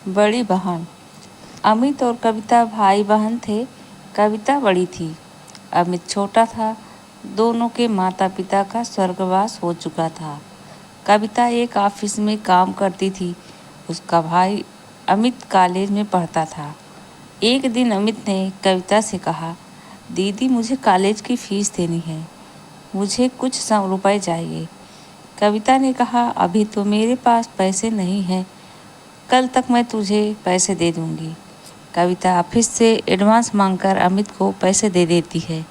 बड़ी बहन। अमित और कविता भाई बहन थे। कविता बड़ी थी, अमित छोटा था। दोनों के माता पिता का स्वर्गवास हो चुका था। कविता एक ऑफिस में काम करती थी। उसका भाई अमित कॉलेज में पढ़ता था। एक दिन अमित ने कविता से कहा, दीदी मुझे कॉलेज की फीस देनी है, मुझे कुछ 100 रुपए चाहिए। कविता ने कहा, अभी तो मेरे पास पैसे नहीं हैं, कल तक मैं तुझे पैसे दे दूंगी। कविता ऑफिस से एडवांस मांगकर अमित को पैसे दे देती है।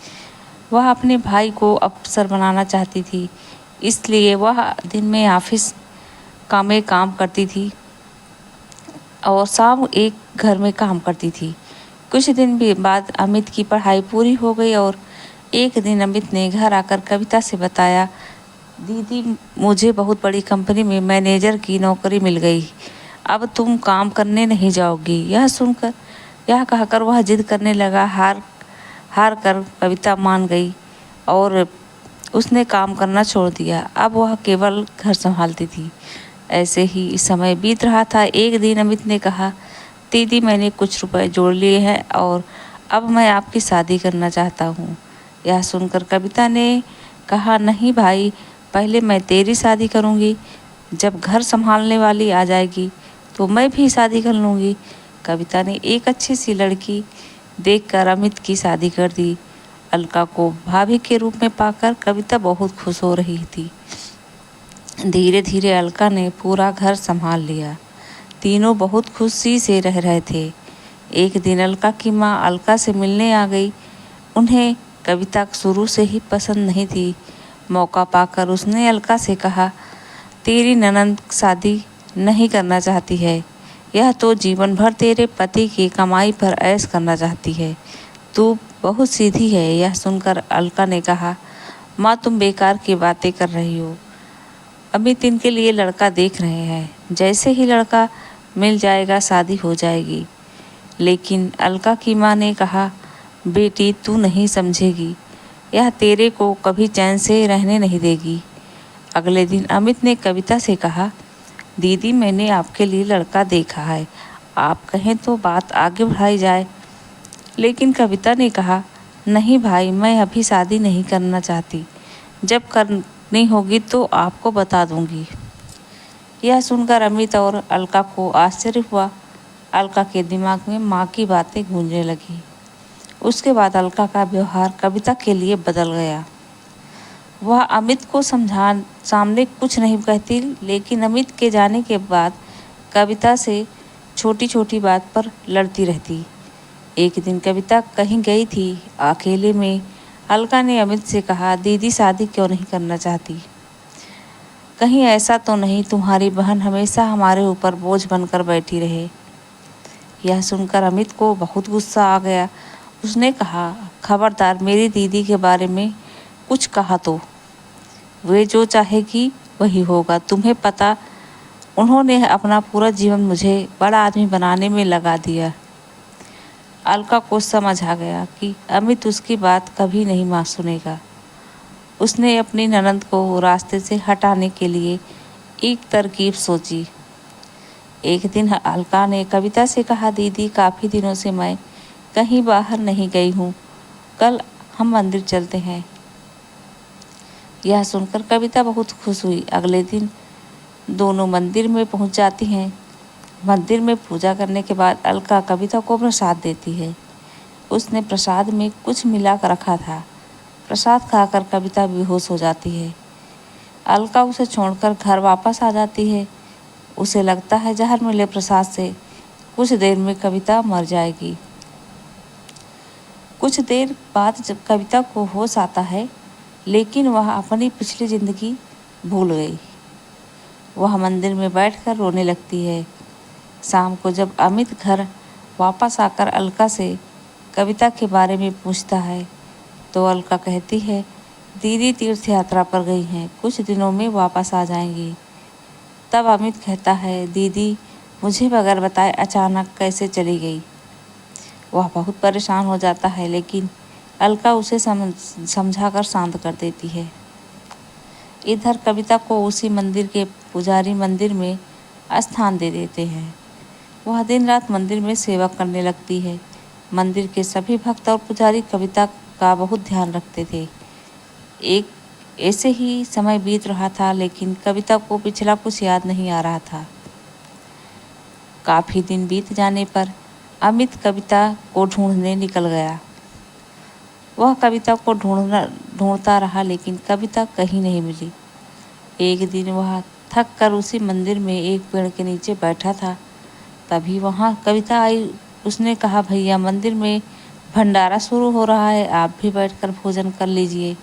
वह अपने भाई को अफसर बनाना चाहती थी, इसलिए वह दिन में ऑफिस में काम करती थी और शाम एक घर में काम करती थी। कुछ दिन भी बाद अमित की पढ़ाई पूरी हो गई और एक दिन अमित ने घर आकर कविता से बताया, दीदी मुझे बहुत बड़ी कंपनी में मैनेजर की नौकरी मिल गई, अब तुम काम करने नहीं जाओगी। यह कहकर वह जिद करने लगा। हार कर कविता मान गई और उसने काम करना छोड़ दिया। अब वह केवल घर संभालती थी। ऐसे ही समय बीत रहा था। एक दिन अमित ने कहा, दीदी मैंने कुछ रुपए जोड़ लिए हैं और अब मैं आपकी शादी करना चाहता हूँ। यह सुनकर कविता ने कहा, नहीं भाई, पहले मैं तेरी शादी करूँगी, जब घर संभालने वाली आ जाएगी तो मैं भी शादी कर लूँगी। कविता ने एक अच्छी सी लड़की देखकर अमित की शादी कर दी। अलका को भाभी के रूप में पाकर कविता बहुत खुश हो रही थी। धीरे धीरे अलका ने पूरा घर संभाल लिया। तीनों बहुत खुशी से रह रहे थे। एक दिन अलका की माँ अलका से मिलने आ गई। उन्हें कविता शुरू से ही पसंद नहीं थी। मौका पाकर उसने अलका से कहा, तेरी ननद शादी नहीं करना चाहती है, यह तो जीवन भर तेरे पति की कमाई पर ऐश करना चाहती है, तू बहुत सीधी है। यह सुनकर अलका ने कहा, माँ तुम बेकार की बातें कर रही हो, अमित इनके लिए लड़का देख रहे हैं, जैसे ही लड़का मिल जाएगा शादी हो जाएगी। लेकिन अलका की माँ ने कहा, बेटी तू नहीं समझेगी, यह तेरे को कभी चैन से रहने नहीं देगी। अगले दिन अमित ने कविता से कहा, दीदी मैंने आपके लिए लड़का देखा है, आप कहें तो बात आगे बढ़ाई जाए। लेकिन कविता ने कहा, नहीं भाई, मैं अभी शादी नहीं करना चाहती, जब करनी होगी तो आपको बता दूंगी। यह सुनकर अमित और अलका को आश्चर्य हुआ। अलका के दिमाग में माँ की बातें गूंजने लगी। उसके बाद अलका का व्यवहार कविता के लिए बदल गया। वह अमित को सामने कुछ नहीं कहती, लेकिन अमित के जाने के बाद कविता से छोटी छोटी बात पर लड़ती रहती। एक दिन कविता कहीं गई थी, अकेले में अलका ने अमित से कहा, दीदी शादी क्यों नहीं करना चाहती? कहीं ऐसा तो नहीं तुम्हारी बहन हमेशा हमारे ऊपर बोझ बनकर बैठी रहे? यह सुनकर अमित को बहुत गुस्सा आ गया। उसने कहा, खबरदार मेरी दीदी के बारे में कुछ कहा तो वे जो चाहेगी वही होगा। तुम्हें पता, उन्होंने अपना पूरा जीवन मुझे बड़ा आदमी बनाने में लगा दिया। अलका को समझ आ गया कि अमित उसकी बात कभी नहीं सुनेगा। उसने अपनी ननद को रास्ते से हटाने के लिए एक तरकीब सोची। एक दिन अलका ने कविता से कहा, दीदी काफ़ी दिनों से मैं कहीं बाहर नहीं गई हूँ, कल हम मंदिर चलते हैं। यह सुनकर कविता बहुत खुश हुई। अगले दिन दोनों मंदिर में पहुँच जाती हैं। मंदिर में पूजा करने के बाद अलका कविता को प्रसाद देती है। उसने प्रसाद में कुछ मिला कर रखा था। प्रसाद खाकर कविता बेहोश हो जाती है। अलका उसे छोड़कर घर वापस आ जाती है। उसे लगता है जहर मिले प्रसाद से कुछ देर में कविता मर जाएगी। कुछ देर बाद जब कविता को होश आता है, लेकिन वह अपनी पिछली जिंदगी भूल गई। वह मंदिर में बैठकर रोने लगती है। शाम को जब अमित घर वापस आकर अलका से कविता के बारे में पूछता है, तो अलका कहती है, दीदी तीर्थ यात्रा पर गई हैं, कुछ दिनों में वापस आ जाएंगी। तब अमित कहता है, दीदी मुझे बगैर बताए अचानक कैसे चली गई? वह बहुत परेशान हो जाता है, लेकिन अलका उसे समझाकर शांत कर देती है। इधर कविता को उसी मंदिर के पुजारी मंदिर में स्थान दे देते हैं। वह दिन रात मंदिर में सेवा करने लगती है। मंदिर के सभी भक्त और पुजारी कविता का बहुत ध्यान रखते थे। एक ऐसे ही समय बीत रहा था, लेकिन कविता को पिछला कुछ याद नहीं आ रहा था। काफी दिन बीत जाने पर अमित कविता को ढूंढने निकल गया। वह कविता को ढूंढता रहा, लेकिन कविता कहीं नहीं मिली। एक दिन वह थक कर उसी मंदिर में एक पेड़ के नीचे बैठा था। तभी वहां कविता आई। उसने कहा, भैया, मंदिर में भंडारा शुरू हो रहा है, आप भी बैठकर भोजन कर लीजिए।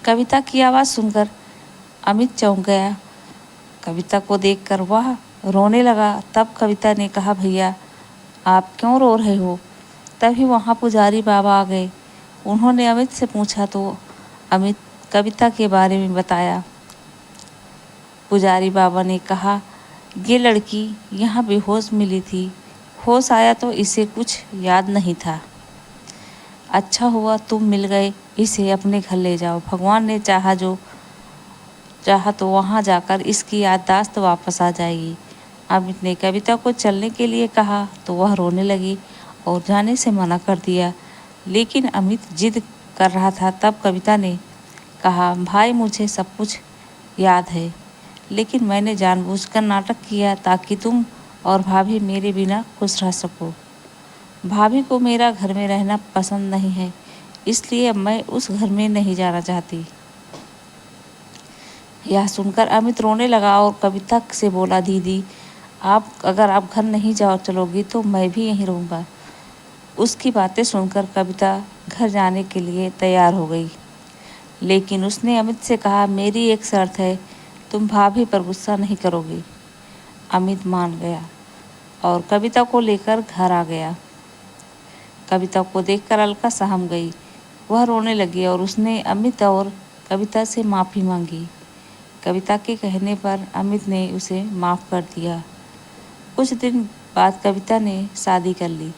कविता की आवाज़ सुनकर अमित चौंक गया। कविता को देखकर वह रोने लगा। तब कविता ने कहा, भैया, आप क्यों रो रहे हो? तभी वहाँ पुजारी बाबा आ गए। उन्होंने अमित से पूछा तो अमित कविता के बारे में बताया। पुजारी बाबा ने कहा, ये लड़की यहाँ बेहोश मिली थी। होश आया तो इसे कुछ याद नहीं था। अच्छा हुआ तुम मिल गए, इसे अपने घर ले जाओ। भगवान ने चाहा तो वहाँ जाकर इसकी याददाश्त वापस आ जाएगी। अमित ने कविता को चलने के लिए कहा तो वह रोने लगी और जाने से मना कर दिया, लेकिन अमित जिद कर रहा था। तब कविता ने कहा, भाई, मुझे सब कुछ याद है, लेकिन मैंने जानबूझकर नाटक किया ताकि तुम और भाभी मेरे बिना खुश रह सको। भाभी को मेरा घर में रहना पसंद नहीं है, इसलिए मैं उस घर में नहीं जाना चाहती। यह सुनकर अमित रोने लगा और कविता से बोला, दीदी, अगर आप घर नहीं चलोगी तो मैं भी यहीं रहूँगा। उसकी बातें सुनकर कविता घर जाने के लिए तैयार हो गई, लेकिन उसने अमित से कहा, मेरी एक शर्त है, तुम भाभी पर गुस्सा नहीं करोगी। अमित मान गया और कविता को लेकर घर आ गया। कविता को देखकर अलका सहम गई। वह रोने लगी और उसने अमित और कविता से माफ़ी मांगी। कविता के कहने पर अमित ने उसे माफ़ कर दिया। कुछ दिन बाद कविता ने शादी कर ली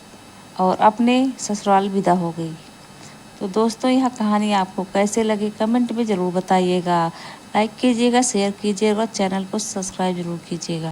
और अपने ससुराल विदा हो गई। तो दोस्तों, यह कहानी आपको कैसे लगी कमेंट में ज़रूर बताइएगा। लाइक कीजिएगा, शेयर कीजिएगा और चैनल को सब्सक्राइब जरूर कीजिएगा।